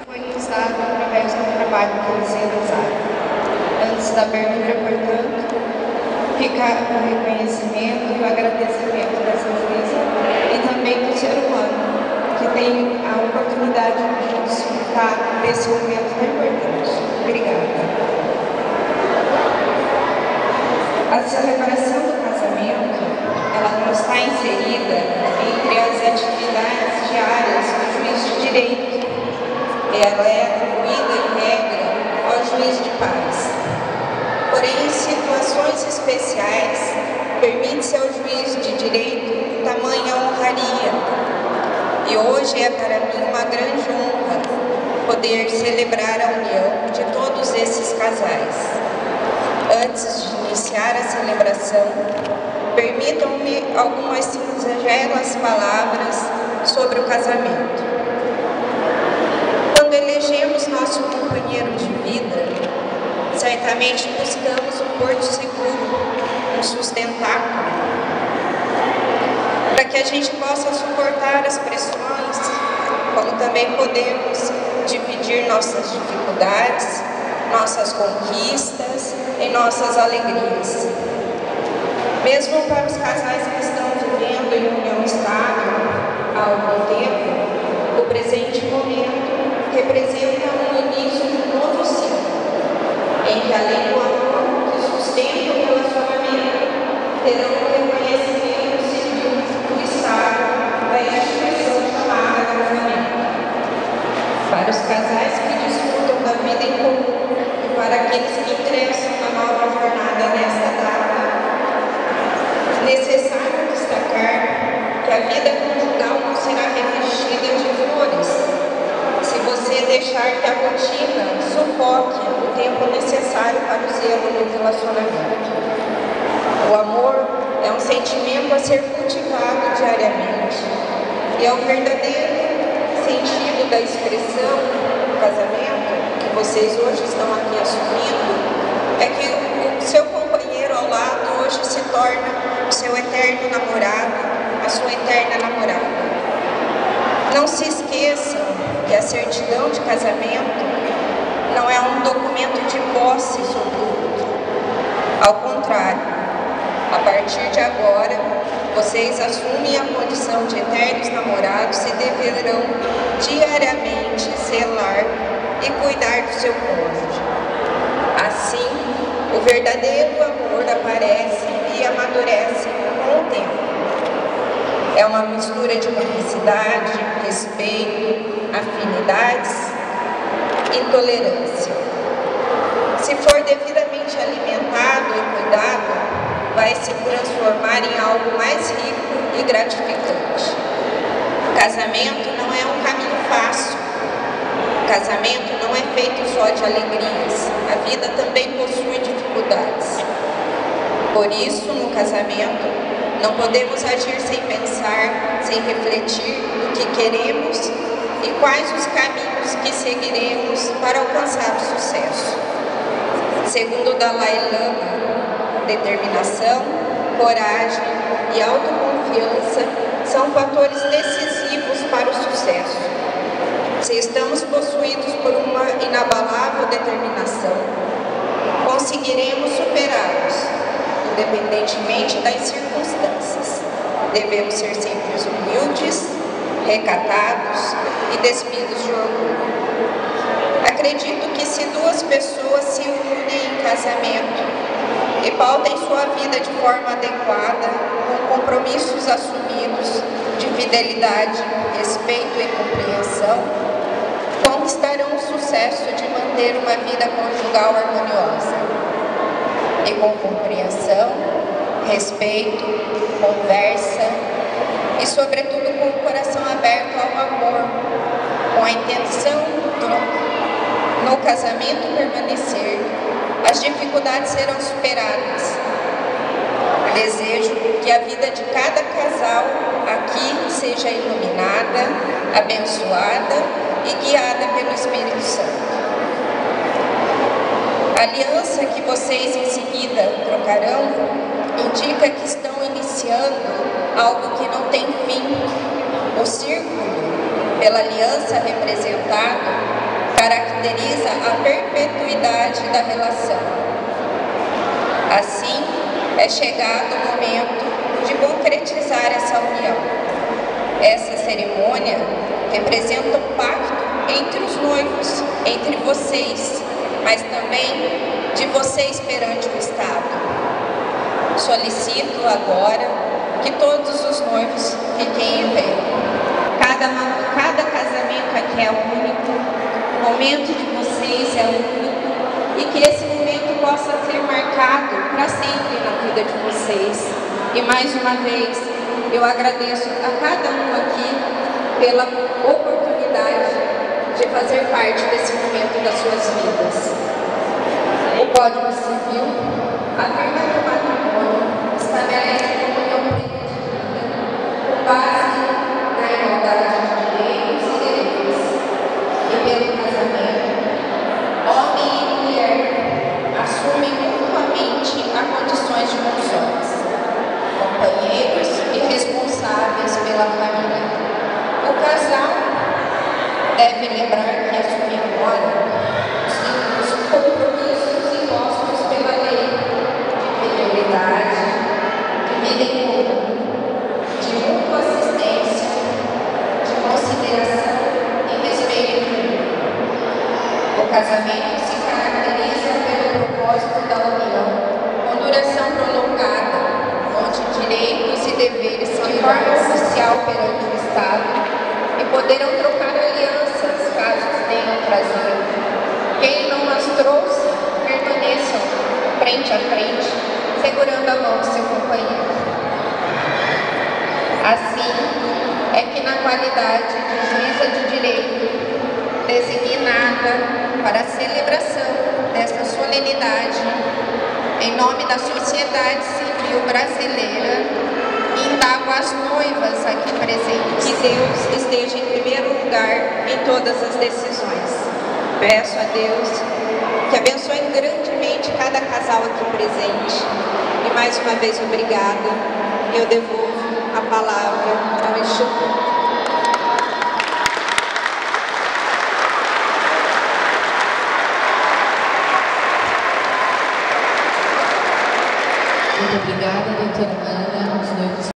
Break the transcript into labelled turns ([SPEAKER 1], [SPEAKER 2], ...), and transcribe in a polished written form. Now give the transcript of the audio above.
[SPEAKER 1] Foi iniciado através do trabalho que eles realizaram. Antes da abertura, portanto, fica o reconhecimento e o agradecimento dessa juíza e também do ser humano, que tem a oportunidade de desfrutar desse momento tão importante. Obrigada. A celebração do casamento, ela não está inserida entre as atividades diárias do juiz de direito. Ela é atribuída, em regra, ao juiz de paz. Porém, em situações especiais, permite-se ao juiz de direito tamanha honraria. E hoje é para mim uma grande honra poder celebrar a união de todos esses casais. Antes de iniciar a celebração, permitam-me algumas singelas palavras sobre o casamento. Quando elegemos nosso companheiro de vida, certamente buscamos um porto seguro, um sustentáculo, para que a gente possa suportar as pressões, como também podemos dividir nossas dificuldades, nossas conquistas e nossas alegrias. Mesmo para os casais que estão vivendo em união estável há algum tempo, o presente momento representa um início de um novo ciclo, em que além do amor que sustenta o relacionamento, terão o reconhecimento civil do Estado da instituição chamada casamento. Para os casais que desfrutam da vida em comum e para aqueles que ingressam na nova jornada nesta data, necessário destacar que a vida conjugal não será revestida de flores se você deixar que a rotina sufoque o tempo necessário para o zelo do relacionamento. O amor é um sentimento a ser cultivado diariamente e é o verdadeiro sentido da expressão do casamento que vocês hoje estão aqui assumindo, é que o seu companheiro ao lado hoje se torna o seu eterno namorado, a sua eterna namorada. Não se esqueçam que a certidão de casamento não é um documento de posse sobre o outro. Ao contrário, a partir de agora, vocês assumem a condição de eternos namorados e deverão diariamente zelar e cuidar do seu cônjuge. Assim, o verdadeiro amor aparece e amadurece com o tempo. É uma mistura de cumplicidade, respeito, afinidades e tolerância. Se for devidamente alimentado e cuidado, vai se transformar em algo mais rico e gratificante. O casamento não é um caminho fácil. O casamento não é feito só de alegrias. A vida também possui dificuldades. Por isso, no casamento, não podemos agir sem pensar, sem refletir no que queremos e quais os caminhos que seguiremos para alcançar o sucesso. Segundo Dalai Lama, determinação, coragem e autoconfiança são fatores decisivos para o sucesso. Se estamos possuídos por uma inabalável determinação, conseguiremos superá-los, independentemente das circunstâncias. Devemos ser sempre humildes, recatados e despidos de orgulho. Acredito que se duas pessoas se unem em casamento e pautem sua vida de forma adequada, com compromissos assumidos de fidelidade, respeito e compreensão, conquistarão o sucesso de manter uma vida conjugal harmoniosa. E com compreensão, respeito, conversa e, sobretudo, com o coração aberto ao amor, com a intenção no casamento permanecer, as dificuldades serão superadas. Desejo que a vida de cada casal aqui seja iluminada, abençoada e guiada pelo Espírito Santo. A aliança que vocês em seguida trocarão indica que estão iniciando algo que não tem fim. O círculo, pela aliança representado, caracteriza a perpetuidade da relação. Assim, é chegado o momento de concretizar essa união. Essa cerimônia representa um pacto entre os noivos, entre vocês, mas também de vocês perante o Estado. Solicito agora que todos os noivos fiquem em pé. Cada casamento aqui é único, o momento de vocês é único e que esse momento possa ser marcado para sempre na vida de vocês. E mais uma vez, eu agradeço a cada um aqui pela oportunidade de fazer parte desse momento das suas vidas. O Código Civil afirma que o matrimônio estabelece a comunhão pretendida com base na igualdade de direitos e deveres. E pelo casamento, homem e mulher assumem mutuamente as condições de consórcios, companheiros e responsáveis pela família. O casal deve lembrar que assume agora os compromissos impostos pela lei de fidelidade, de vida em comum, de mútua assistência, de consideração e respeito mútuo. O casamento se caracteriza pelo propósito da união com duração prolongada, onde direitos e deveres de forma oficial perante o Estado e poderão trocar alianças caso tenham trazido. Quem não as trouxe, permaneçam frente a frente, segurando a mão do seu companheiro. Assim é que na qualidade de juíza de direito, designada para a celebração desta solenidade, em nome da sociedade civil brasileira, indago às noivas aqui presentes. Que Deus esteja em primeiro lugar em todas as decisões. Peço a Deus que abençoe grandemente cada casal aqui presente. E mais uma vez, obrigada. Eu devolvo a palavra ao Exu.
[SPEAKER 2] Muito obrigada, doutora Ana. Os noivos